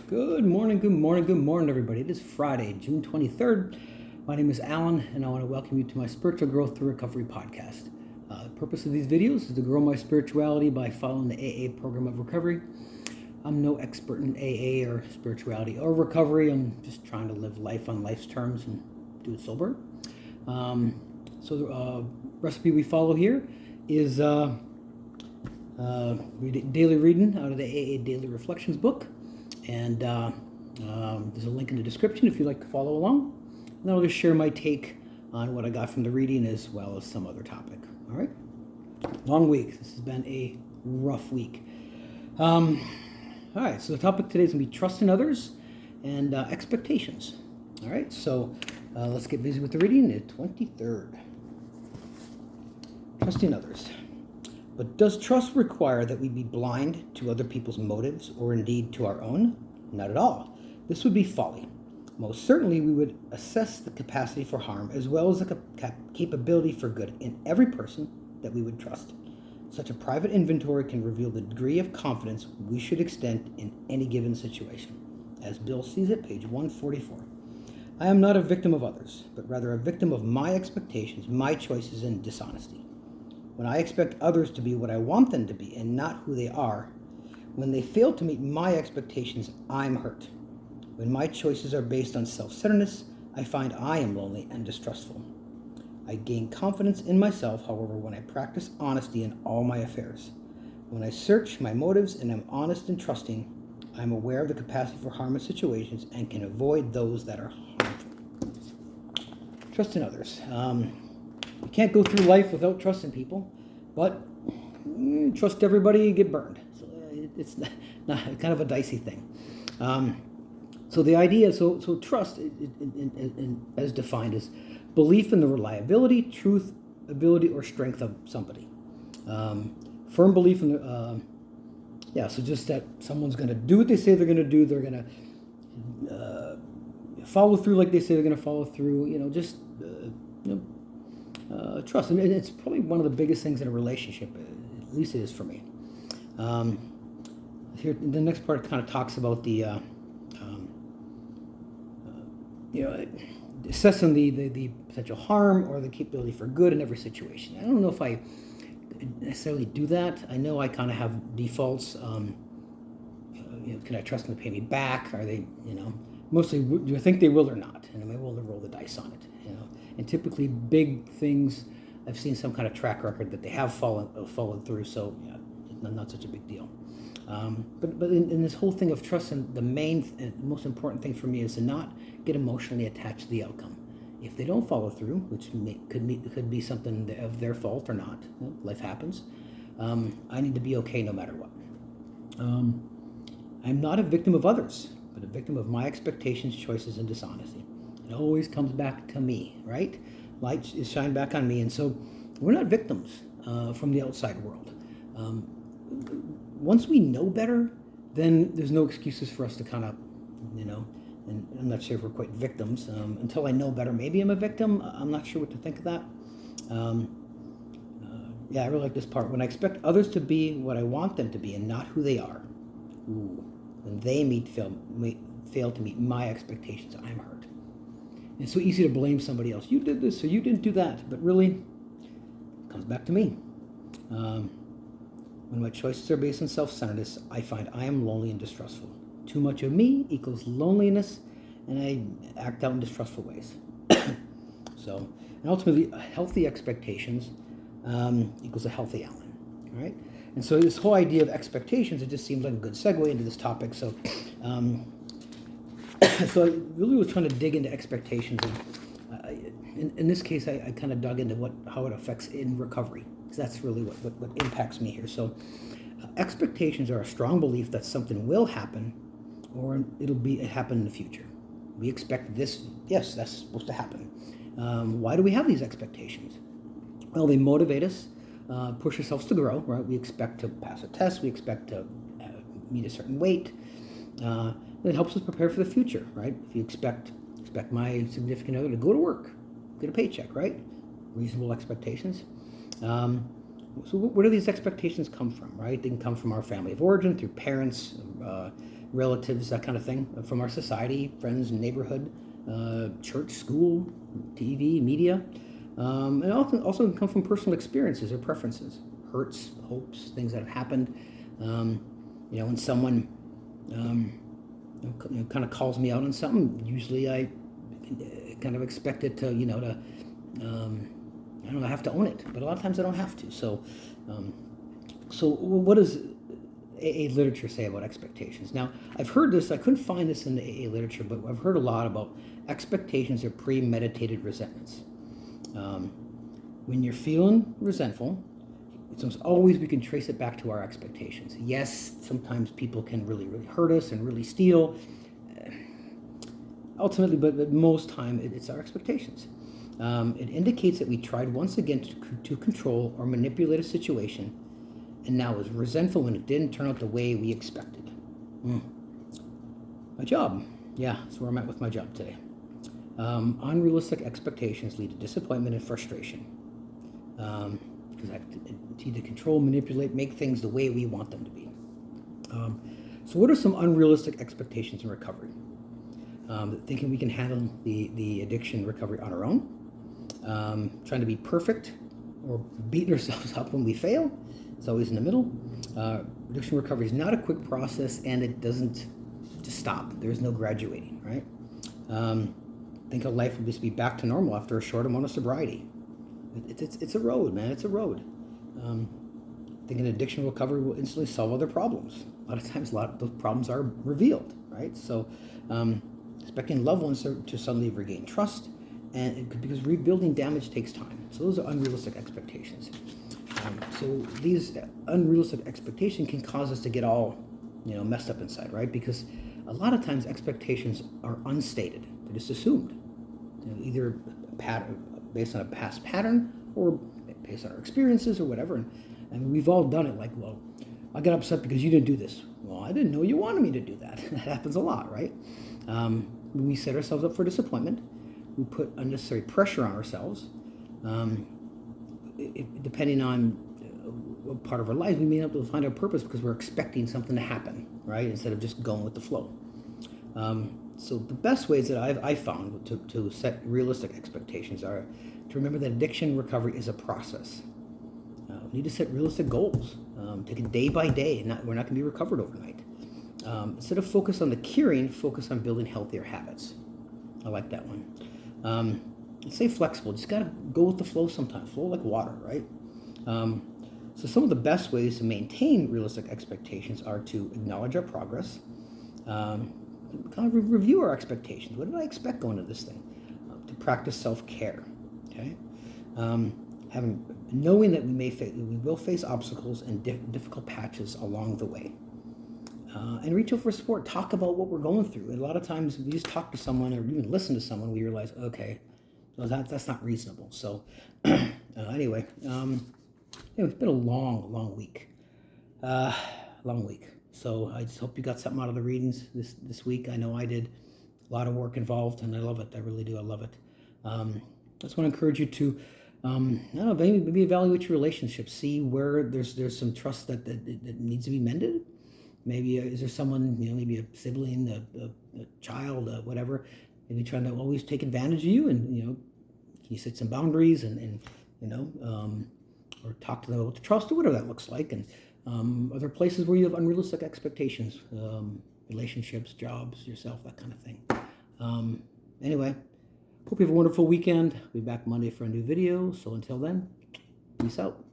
Good morning, everybody. It is Friday, June 23rd. My name is Alan, and I want to welcome you to my Spiritual Growth Through Recovery podcast. The purpose of these videos is to grow my spirituality by following the AA program of recovery. I'm no expert in AA or spirituality or recovery. I'm just trying to live life on life's terms and do it sober. So the recipe we follow here is daily reading out of the AA Daily Reflections book. And there's a link in the description if you'd like to follow along. And then I'll just share my take on what I got from the reading as well as some other topic. All right? Long week. This has been a rough week. All right, so the topic today is going to be trust in others and expectations. All right, so let's get busy with the reading. The 23rd. Trusting others. But does trust require that we be blind to other people's motives or indeed to our own? Not at all. This would be folly. Most certainly we would assess the capacity for harm as well as the capability for good in every person that we would trust. Such a private inventory can reveal the degree of confidence we should extend in any given situation. As Bill sees it, page 144. I am not a victim of others, but rather a victim of my expectations, my choices, and dishonesty. When I expect others to be what I want them to be and not who they are, when they fail to meet my expectations, I'm hurt. When my choices are based on self-centeredness, I find I am lonely and distrustful. I gain confidence in myself, however, when I practice honesty in all my affairs. When I search my motives and am honest and trusting, I am aware of the capacity for harm in situations and can avoid those that are harmful. Trust in others. You can't go through life without trusting people, but trust everybody, you get burned. So it's not kind of a dicey thing. So the idea, so trust, as defined, is belief in the reliability, truth, ability, or strength of somebody. Firm belief in the, so just that someone's going to do what they say they're going to do. They're going to follow through like they say they're going to follow through. Trust, and it's probably one of the biggest things in a relationship. At least it is for me. Here, the next part kind of talks about the, assessing the potential harm or the capability for good in every situation. I don't know if I necessarily do that. I know I kind of have defaults. Can I trust them to pay me back? Are they, mostly, do I think they will or not? And am I willing to roll the dice on it? And typically big things, I've seen some kind of track record that they have followed through, so not such a big deal. But in this whole thing of trust, and the most important thing for me is to not get emotionally attached to the outcome. If they don't follow through, which could be something of their fault or not, life happens, I need to be okay no matter what. I'm not a victim of others, but a victim of my expectations, choices, and dishonesty. It always comes back to me, right? Light is shined back on me. And so we're not victims from the outside world. Once we know better, then there's no excuses for us to kind of, and I'm not sure if we're quite victims. Until I know better, maybe I'm a victim. I'm not sure what to think of that. I really like this part. When I expect others to be what I want them to be and not who they are, when they fail to meet my expectations, I'm hurt. It's so easy to blame somebody else. You did this, or you didn't do that. But really, it comes back to me. When my choices are based on self-centeredness, I find I am lonely and distrustful. Too much of me equals loneliness, and I act out in distrustful ways. And ultimately, healthy expectations equals a healthy Alan. All right? And so this whole idea of expectations, it just seems like a good segue into this topic. So I really was trying to dig into expectations. And in this case, I kind of dug into how it affects in recovery, because that's really what impacts me here. So expectations are a strong belief that something will happen, or it happen in the future. We expect this. Yes, that's supposed to happen. Why do we have these expectations? Well, they motivate us, push ourselves to grow, right? We expect to pass a test. We expect to meet a certain weight. It helps us prepare for the future, right? If you expect my significant other to go to work, get a paycheck, right? Reasonable expectations. So where do these expectations come from, right? They can come from our family of origin, through parents, relatives, that kind of thing, from our society, friends, neighborhood, church, school, TV, media. And often also can come from personal experiences or preferences, hurts, hopes, things that have happened. When someone kind of calls me out on something, usually I kind of expect it to, I don't know, I have to own it, but a lot of times I don't have to. So what does AA literature say about expectations? Now, I've heard this, I couldn't find this in the AA literature, but I've heard a lot about expectations are premeditated resentments. When you're feeling resentful, it's almost always we can trace it back to our expectations. Yes, sometimes people can really, really hurt us and really steal. Ultimately, but most time, it's our expectations. It indicates that we tried once again to control or manipulate a situation, and now is resentful when it didn't turn out the way we expected. My job. Yeah, that's where I'm at with my job today. Unrealistic expectations lead to disappointment and frustration. Because I need to control, manipulate, make things the way we want them to be. So what are some unrealistic expectations in recovery? Thinking we can handle the addiction recovery on our own. Trying to be perfect or beating ourselves up when we fail. It's always in the middle. Addiction recovery is not a quick process, and it doesn't just stop. There's no graduating, right? Think of life will just be back to normal after a short amount of sobriety. It's a road, man. It's a road. Thinking addiction recovery will instantly solve other problems. A lot of times, those problems are revealed, right? So, expecting loved ones to suddenly regain trust, and because rebuilding damage takes time. So those are unrealistic expectations. So these unrealistic expectations can cause us to get all, messed up inside, right? Because a lot of times expectations are unstated; they're just assumed, either based on a past pattern or based on our experiences or whatever. And we've all done it. Like, well, I got upset because you didn't do this. Well, I didn't know you wanted me to do that. That happens a lot, right? When we set ourselves up for disappointment, we put unnecessary pressure on ourselves. Depending on what part of our lives, we may not be able to find our purpose because we're expecting something to happen, right? Instead of just going with the flow. So the best ways that I've found to set realistic expectations are to remember that addiction recovery is a process. We need to set realistic goals. Take it day by day. We're not going to be recovered overnight. Instead of focus on the curing, focus on building healthier habits. I like that one. Stay flexible. Just got to go with the flow sometimes. Flow like water, right? So some of the best ways to maintain realistic expectations are to acknowledge our progress, kind of review our expectations. What did I expect going to this thing? To practice self-care, okay? Knowing that we will face obstacles and difficult patches along the way. And reach out for support. Talk about what we're going through. And a lot of times we just talk to someone or even listen to someone, we realize, okay, well, that's not reasonable. So anyway, it's been a long week. Long week. So I just hope you got something out of the readings this week. I know I did. A lot of work involved, and I love it. I really do. I love it. I just want to encourage you to, maybe evaluate your relationships. See where there's some trust that needs to be mended. Maybe is there someone, maybe a sibling, a child, whatever, maybe trying to always take advantage of you, and can you set some boundaries and or talk to them about the trust or whatever that looks like. And are there places where you have unrealistic expectations, relationships, jobs, yourself, that kind of thing. Anyway, hope you have a wonderful weekend. I'll be back Monday for a new video. So until then, peace out.